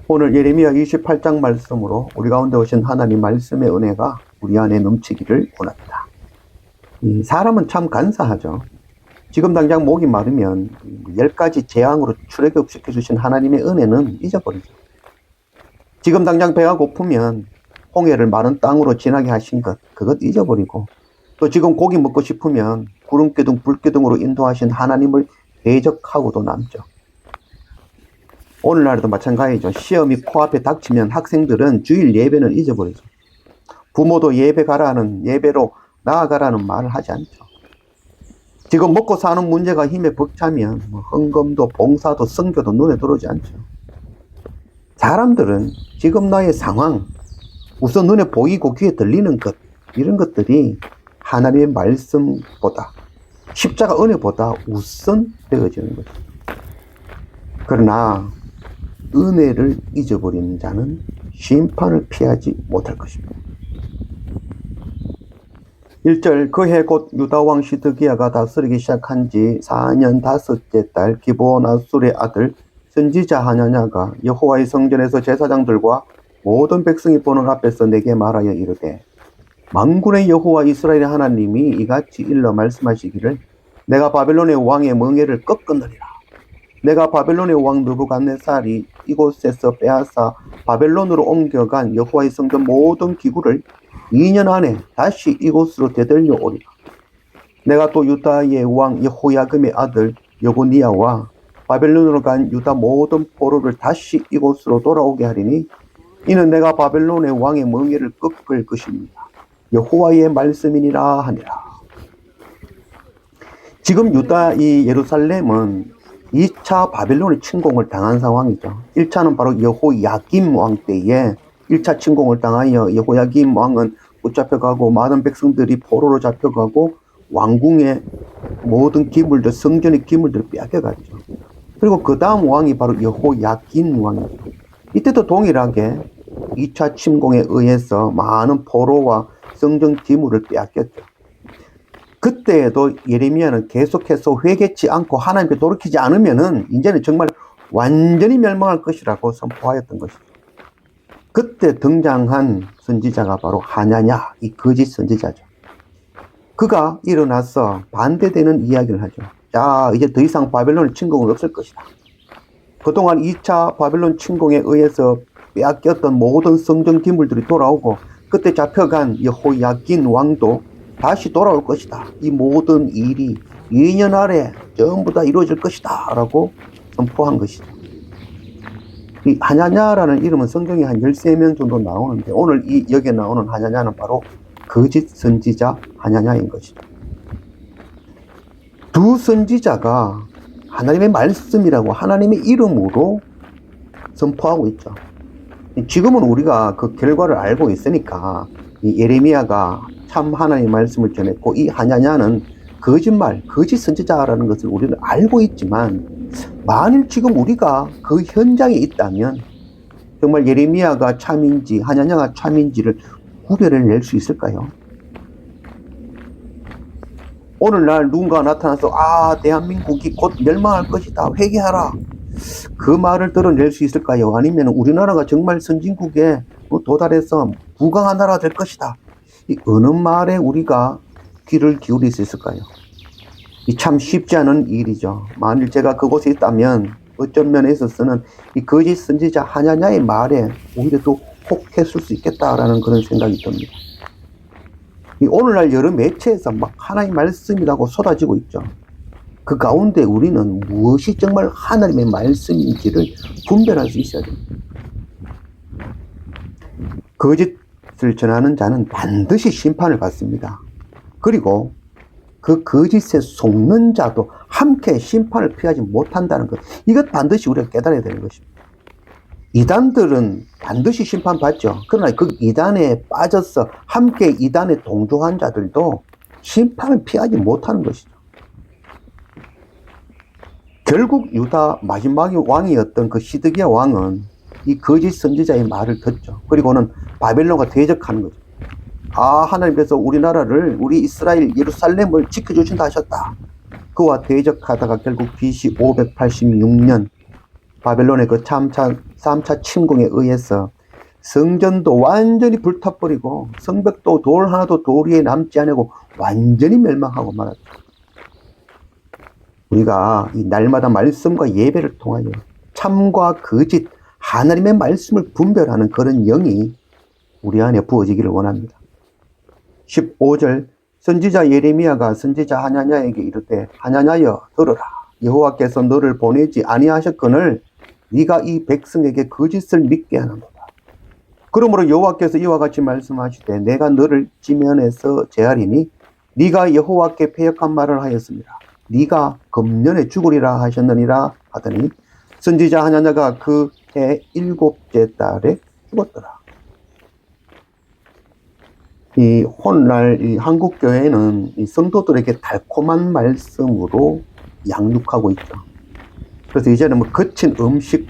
오늘 예레미야 28장 말씀으로 우리 가운데 오신 하나님 말씀의 은혜가 우리 안에 넘치기를 원합니다. 사람은 참 간사하죠. 지금 당장 목이 마르면 10가지 재앙으로 출애굽 시켜주신 하나님의 은혜는 잊어버리죠. 지금 당장 배가 고프면 홍해를 마른 땅으로 지나게 하신 것, 그것 잊어버리고, 또 지금 고기 먹고 싶으면 구름기둥, 불기둥으로 인도하신 하나님을 대적하고도 남죠. 오늘날에도 마찬가지죠. 시험이 코앞에 닥치면 학생들은 주일 예배는 잊어버리죠. 부모도 예배 가라는, 예배로 나아가라는 말을 하지 않죠. 지금 먹고 사는 문제가 힘에 벅차면 헌금도 봉사도 선교도 눈에 들어오지 않죠. 사람들은 지금 나의 상황, 우선 눈에 보이고 귀에 들리는 것, 이런 것들이 하나님의 말씀보다, 십자가 은혜보다 우선 되어지는 거죠. 그러나 은혜를 잊어버리는 자는 심판을 피하지 못할 것입니다. 1절 그해 곧 유다왕 시드기야가 다스리기 시작한 지 4년 5째 달 기브온 아술의 아들 선지자 하냐냐가 여호와의 성전에서 제사장들과 모든 백성이 보는 앞에서 내게 말하여 이르되 만군의 여호와 이스라엘의 하나님이 이같이 일러 말씀하시기를 내가 바벨론의 왕의 멍에를 꺾으느니라. 내가 바벨론의 왕 느부갓네살이 이곳에서 빼앗아 바벨론으로 옮겨간 여호와의 성전 모든 기구를 2년 안에 다시 이곳으로 되돌려 오리라. 내가 또 유다의 왕 여호야김의 아들 여고니야와 바벨론으로 간 유다 모든 포로를 다시 이곳으로 돌아오게 하리니 이는 내가 바벨론의 왕의 멍에를 꺾을 것입니다. 여호와의 말씀이니라 하니라. 지금 유다 이 예루살렘은 2차 바벨론의 침공을 당한 상황이죠. 1차는 바로 여호야김 왕 때에 1차 침공을 당하여 여호야김 왕은 붙잡혀가고 많은 백성들이 포로로 잡혀가고 왕궁의 모든 기물들, 성전의 기물들을 빼앗겨갔죠. 그리고 그 다음 왕이 바로 여호야긴 왕이죠. 이때도 동일하게 2차 침공에 의해서 많은 포로와 성전 기물을 빼앗겼죠. 그때에도 예레미야는 계속해서 회개치 않고 하나님께 돌이키지 않으면은 이제는 정말 완전히 멸망할 것이라고 선포하였던 것이죠. 그때 등장한 선지자가 바로 하냐냐, 이 거짓 선지자죠. 그가 일어나서 반대되는 이야기를 하죠. 자, 이제 더 이상 바벨론 침공은 없을 것이다. 그동안 2차 바벨론 침공에 의해서 빼앗겼던 모든 성전 기물들이 돌아오고 그때 잡혀간 여호야긴 왕도 다시 돌아올 것이다. 이 모든 일이 2년 아래 전부 다 이루어질 것이다 라고 선포한 것이죠. 이 하냐냐라는 이름은 성경에 한 13명 정도 나오는데 오늘 여기에 나오는 하냐냐는 바로 거짓 선지자 하냐냐인 것이죠. 두 선지자가 하나님의 말씀이라고 하나님의 이름으로 선포하고 있죠. 지금은 우리가 그 결과를 알고 있으니까 이 예레미야가 참 하나님의 말씀을 전했고 이 하냐냐는 거짓말, 거짓 선지자라는 것을 우리는 알고 있지만 만일 지금 우리가 그 현장에 있다면 정말 예레미야가 참인지 하냐냐가 참인지를 구별을 낼 수 있을까요? 오늘날 누군가 나타나서 대한민국이 곧 멸망할 것이다. 회개하라. 그 말을 들어낼 수 있을까요? 아니면 우리나라가 정말 선진국에 도달해서 부강한 나라가 될 것이다. 이 어느 말에 우리가 귀를 기울일 수 있을까요? 이 참 쉽지 않은 일이죠. 만일 제가 그곳에 있다면 어떤 면에 있어서는 이 거짓 선지자 하냐냐의 말에 오히려 더 혹했을 수 있겠다라는 그런 생각이 듭니다. 이 오늘날 여러 매체에서 막 하나님의 말씀이라고 쏟아지고 있죠. 그 가운데 우리는 무엇이 정말 하나님의 말씀인지를 분별할 수 있어야 됩니다. 거짓을 전하는 자는 반드시 심판을 받습니다. 그리고 그 거짓에 속는 자도 함께 심판을 피하지 못한다는 것, 이것 반드시 우리가 깨달아야 되는 것입니다. 이단들은 반드시 심판받죠. 그러나 그 이단에 빠져서 함께 이단에 동조한 자들도 심판을 피하지 못하는 것이죠. 결국 유다 마지막의 왕이었던 그 시드기야 왕은 이 거짓 선지자의 말을 듣죠. 그리고는 바벨론과 대적하는 거죠. 하나님께서 우리나라를, 우리 이스라엘 예루살렘을 지켜주신다 하셨다. 그와 대적하다가 결국 BC 586년 바벨론의 그 3차 침공에 의해서 성전도 완전히 불타버리고 성벽도 돌 하나도 돌 위에 남지 않고 완전히 멸망하고 말았죠. 우리가 이 날마다 말씀과 예배를 통하여 참과 거짓, 하나님의 말씀을 분별하는 그런 영이 우리 안에 부어지기를 원합니다. 15절 선지자 예레미야가 선지자 하나냐에게 이르되 하나냐여 들으라. 여호와께서 너를 보내지 아니하셨거늘 네가 이 백성에게 거짓을 믿게 하는도다. 그러므로 여호와께서 이와 같이 말씀하시되 내가 너를 지면에서 제하리니 네가 여호와께 패역한 말을 하였습니다. 네가 금년에 죽으리라 하셨느니라 하더니 선지자 하나냐가 그 해 7째 달에 죽었더라. 이 오늘날 이 한국 교회는 이 성도들에게 달콤한 말씀으로 양육하고 있죠. 그래서 이제는 뭐 거친 음식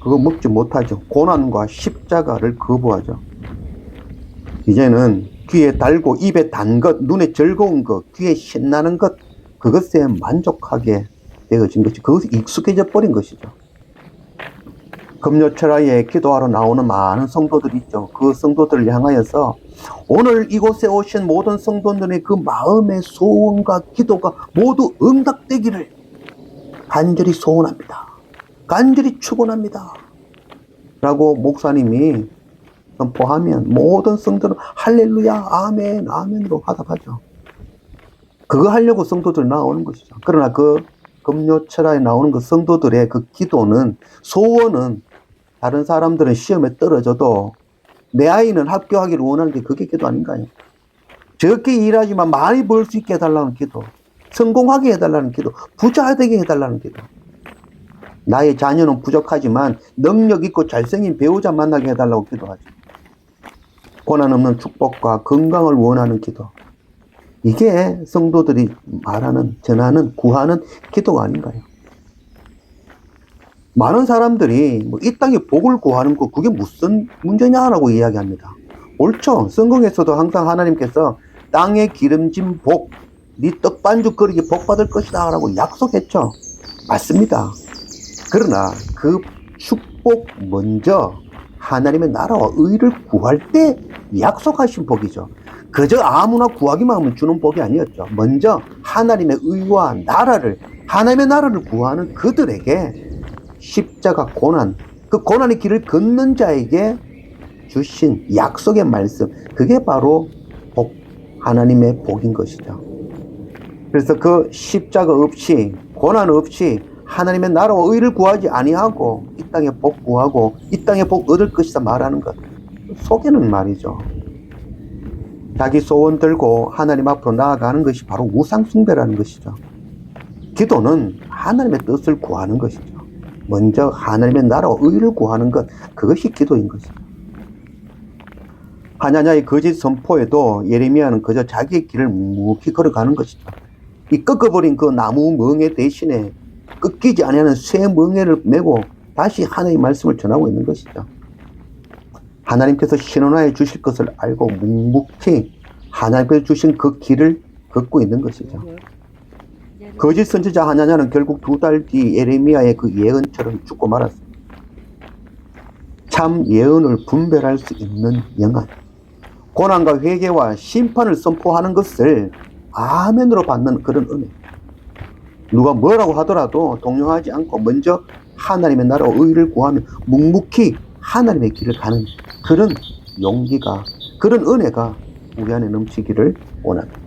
그거 먹지 못하죠. 고난과 십자가를 거부하죠. 이제는 귀에 달고 입에 단 것, 눈에 즐거운 것, 귀에 신나는 것 그것에 만족하게 되어진 것이 그것이 익숙해져 버린 것이죠. 금요철야에 기도하러 나오는 많은 성도들이 있죠. 그 성도들을 향하여서 오늘 이곳에 오신 모든 성도들의 그 마음의 소원과 기도가 모두 응답되기를 간절히 소원합니다. 간절히 축원합니다. 라고 목사님이 선포하면 모든 성도는 할렐루야 아멘 아멘으로 화답하죠. 그거 하려고 성도들 나오는 것이죠. 그러나 그 금요철야에 나오는 그 성도들의 그 기도는 소원은 다른 사람들은 시험에 떨어져도 내 아이는 합격하기를 원하는 게 그게 기도 아닌가요? 적게 일하지만 많이 벌 수 있게 해달라는 기도, 성공하게 해달라는 기도, 부자 되게 해달라는 기도. 나의 자녀는 부족하지만 능력 있고 잘생긴 배우자 만나게 해달라고 기도하죠. 고난 없는 축복과 건강을 원하는 기도. 이게 성도들이 말하는, 전하는, 구하는 기도가 아닌가요? 많은 사람들이 뭐 이 땅에 복을 구하는 거 그게 무슨 문제냐라고 이야기합니다. 옳죠. 성경에서도 항상 하나님께서 땅에 기름진 복, 네 떡반죽 그릇이 복 받을 것이다 라고 약속했죠. 맞습니다. 그러나 그 축복 먼저 하나님의 나라와 의를 구할 때 약속하신 복이죠. 그저 아무나 구하기만 하면 주는 복이 아니었죠. 먼저 하나님의 의와 나라를, 하나님의 나라를 구하는 그들에게 십자가 고난, 그 고난의 길을 걷는 자에게 주신 약속의 말씀, 그게 바로 복, 하나님의 복인 것이죠. 그래서 그 십자가 없이, 고난 없이 하나님의 나라와 의를 구하지 아니하고 이 땅에 복 구하고 이 땅에 복 얻을 것이다 말하는 것, 속에는 말이죠. 자기 소원 들고 하나님 앞으로 나아가는 것이 바로 우상 숭배라는 것이죠. 기도는 하나님의 뜻을 구하는 것이죠. 먼저 하나님의 나라와 의를 구하는 것, 그것이 기도인 것이죠. 하나냐의 거짓 선포에도 예레미야는 그저 자기의 길을 묵묵히 걸어가는 것이죠. 이 꺾어버린 그 나무 멍에 대신에 꺾이지 아니하는 새 멍에를 메고 다시 하나님의 말씀을 전하고 있는 것이죠. 하나님께서 신원하여 주실 것을 알고 묵묵히 하나님께서 주신 그 길을 걷고 있는 것이죠. 거짓 선지자 하나냐는 결국 2달 뒤 예레미야의 그 예언처럼 죽고 말았습니다. 참 예언을 분별할 수 있는 영안, 고난과 회개와 심판을 선포하는 것을 아멘으로 받는 그런 은혜. 누가 뭐라고 하더라도 동요하지 않고 먼저 하나님의 나라와 의를 구하며 묵묵히 하나님의 길을 가는 그런 용기가, 그런 은혜가 우리 안에 넘치기를 원합니다.